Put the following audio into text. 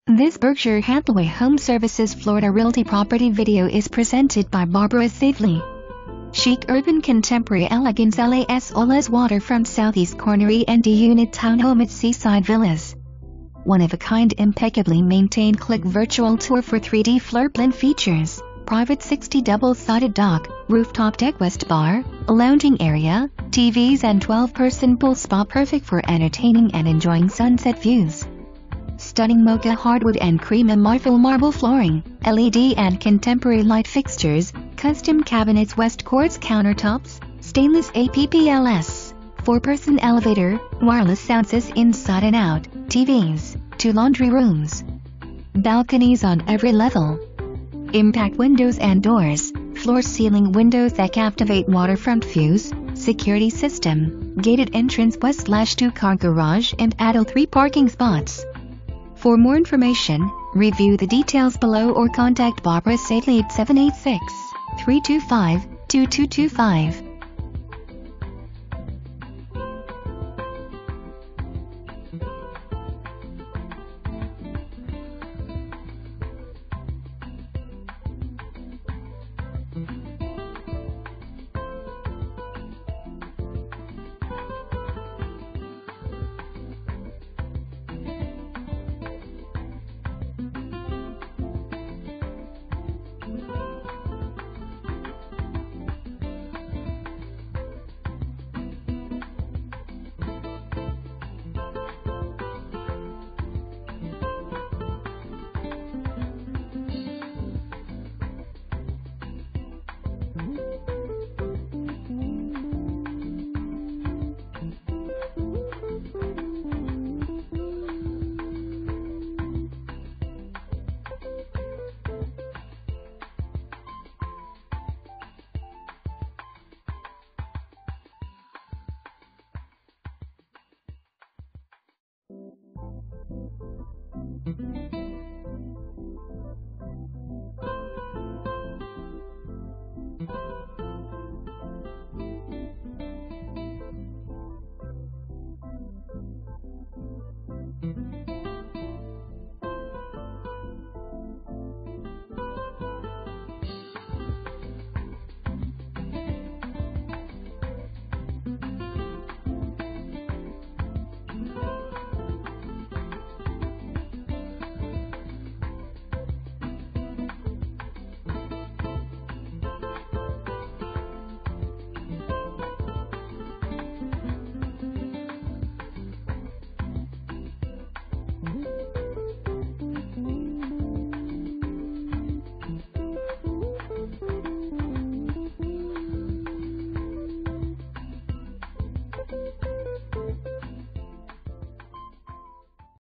This Berkshire Hathaway HomeServices Florida Realty property video is presented by Barbara Safely. Chic Urban Contemporary Elegance-LAS OLAS Waterfront Southeast Corner E&D Unit Townhome at Seaside Villas. One-of-a-kind impeccably maintained. Click virtual tour for 3D floor plan features. Private 60 double-sided dock, rooftop deck, west bar, lounging area, TVs and 12-person pool spa perfect for entertaining and enjoying sunset views. Stunning Mocha hardwood and Crema Marfil Marble flooring, LED and contemporary light fixtures, custom cabinets, west quartz countertops, stainless APPLS, 4-person elevator, wireless Sound Sys Inside&Out, TVs, 2 laundry rooms. Balconies on every level. Impact windows and doors, floor-ceiling windows that captivate waterfront views, security system, gated entrance, west/2-car garage and add 3 parking spots. For more information, review the details below or contact Barbara Safely at 786-325-2225.